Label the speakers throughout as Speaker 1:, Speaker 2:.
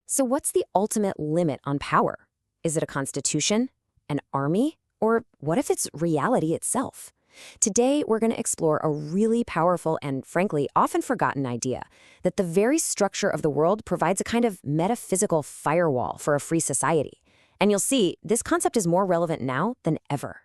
Speaker 1: So what's the ultimate limit on power? Is it a constitution? An army? Or what if it's reality itself? Today, we're going to explore a really powerful and, frankly, often forgotten idea that the very structure of the world provides a kind of metaphysical firewall for a free society. And you'll see, this concept is more relevant now than ever.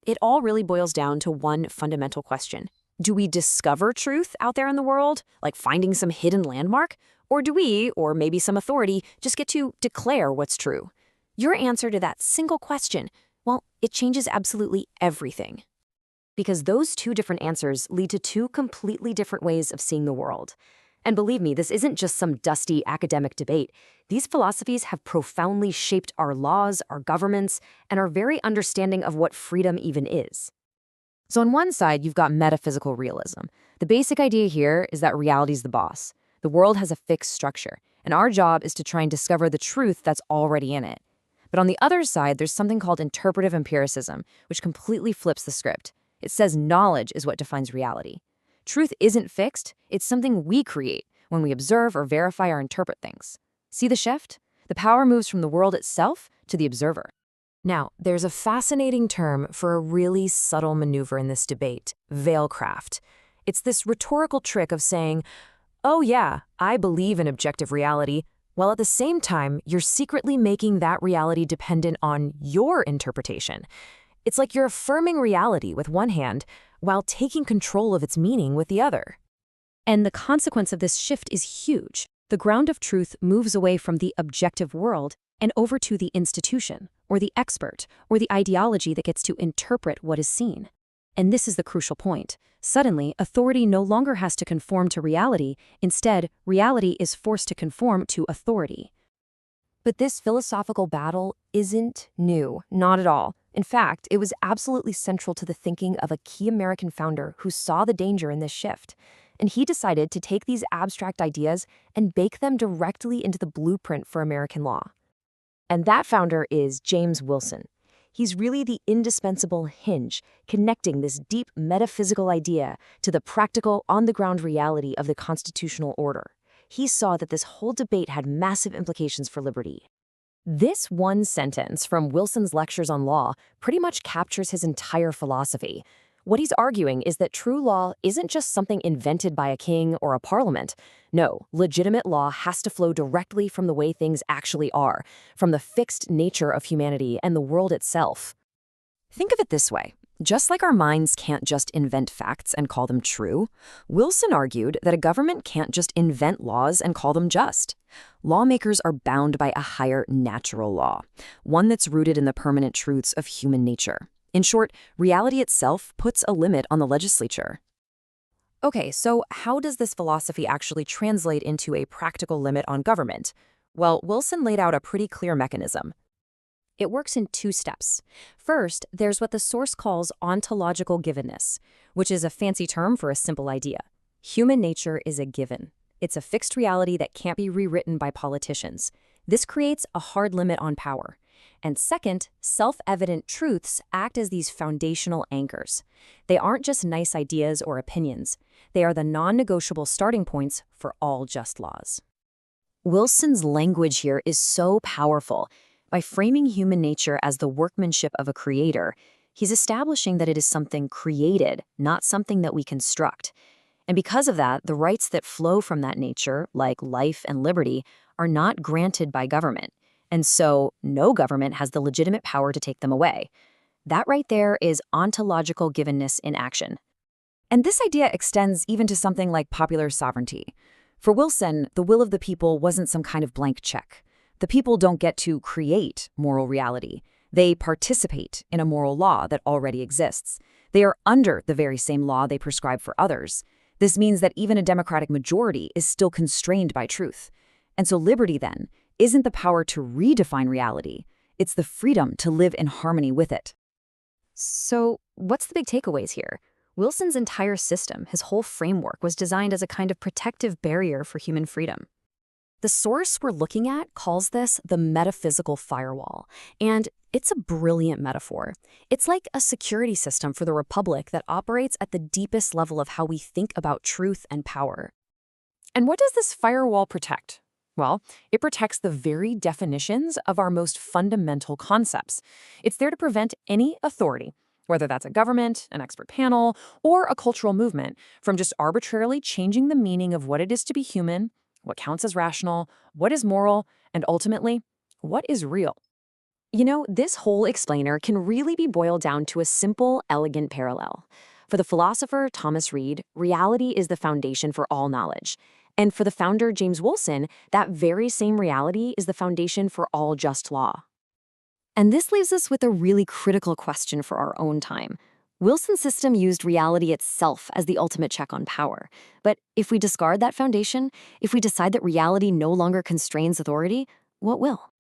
Speaker 1: It all really boils down to one fundamental question. Do we discover truth out there in the world, like finding some hidden landmark? Or do we, or maybe some authority, just get to declare what's true? Your answer to that single question, well, it changes absolutely everything. Because those two different answers lead to two completely different ways of seeing the world. And believe me, this isn't just some dusty academic debate. These philosophies have profoundly shaped our laws, our governments, and our very understanding of what freedom even is. So on one side, you've got metaphysical realism. The basic idea here is that reality's the boss. The world has a fixed structure, and our job is to try and discover the truth that's already in it. But on the other side, there's something called interpretive empiricism, which completely flips the script. It says knowledge is what defines reality. Truth isn't fixed, it's something we create when we observe or verify or interpret things. See the shift? The power moves from the world itself to the observer. Now, there's a fascinating term for a really subtle maneuver in this debate, veilcraft. It's this rhetorical trick of saying, oh yeah, I believe in objective reality, while at the same time, you're secretly making that reality dependent on your interpretation. It's like you're affirming reality with one hand while taking control of its meaning with the other. And the consequence of this shift is huge. The ground of truth moves away from the objective world and over to the institution, or the expert, or the ideology that gets to interpret what is seen. And this is the crucial point. Suddenly, authority no longer has to conform to reality. Instead, reality is forced to conform to authority. But this philosophical battle isn't new, not at all. In fact, it was absolutely central to the thinking of a key American founder who saw the danger in this shift. And he decided to take these abstract ideas and bake them directly into the blueprint for American law. And that founder is James Wilson. He's really the indispensable hinge connecting this deep metaphysical idea to the practical, on-the-ground reality of the constitutional order. He saw that this whole debate had massive implications for liberty. This one sentence from Wilson's lectures on law pretty much captures his entire philosophy. What he's arguing is that true law isn't just something invented by a king or a parliament. No, legitimate law has to flow directly from the way things actually are, from the fixed nature of humanity and the world itself. Think of it this way. Just like our minds can't just invent facts and call them true, Wilson argued that a government can't just invent laws and call them just. Lawmakers are bound by a higher natural law, one that's rooted in the permanent truths of human nature. In short, reality itself puts a limit on the legislature. Okay, so how does this philosophy actually translate into a practical limit on government? Well, Wilson laid out a pretty clear mechanism. It works in two steps. First, there's what the source calls ontological givenness, which is a fancy term for a simple idea. Human nature is a given. It's a fixed reality that can't be rewritten by politicians. This creates a hard limit on power. And second, self-evident truths act as these foundational anchors. They aren't just nice ideas or opinions. They are the non-negotiable starting points for all just laws. Wilson's language here is so powerful. By framing human nature as the workmanship of a creator, he's establishing that it is something created, not something that we construct. And because of that, the rights that flow from that nature, like life and liberty, are not granted by government. And so, no government has the legitimate power to take them away. That right there is ontological givenness in action. And this idea extends even to something like popular sovereignty. For Wilson, the will of the people wasn't some kind of blank check. The people don't get to create moral reality. They participate in a moral law that already exists. They are under the very same law they prescribe for others. This means that even a democratic majority is still constrained by truth. And so liberty, then, isn't the power to redefine reality. It's the freedom to live in harmony with it. So what's the big takeaways here? Wilson's entire system, his whole framework, was designed as a kind of protective barrier for human freedom. The source we're looking at calls this the metaphysical firewall, and it's a brilliant metaphor. It's like a security system for the Republic that operates at the deepest level of how we think about truth and power. And what does this firewall protect?
Speaker 2: Well, it protects the very definitions of our most fundamental concepts. It's there to prevent any authority, whether that's a government, an expert panel, or a cultural movement, from just arbitrarily changing the meaning of what it is to be human, what counts as rational, what is moral, and ultimately, what is real.
Speaker 1: You know, this whole explainer can really be boiled down to a simple, elegant parallel. For the philosopher Thomas Reid, reality is the foundation for all knowledge. And for the founder James Wilson, that very same reality is the foundation for all just law. And this leaves us with a really critical question for our own time. Wilson's system used reality itself as the ultimate check on power. But if we discard that foundation, if we decide that reality no longer constrains authority, what will?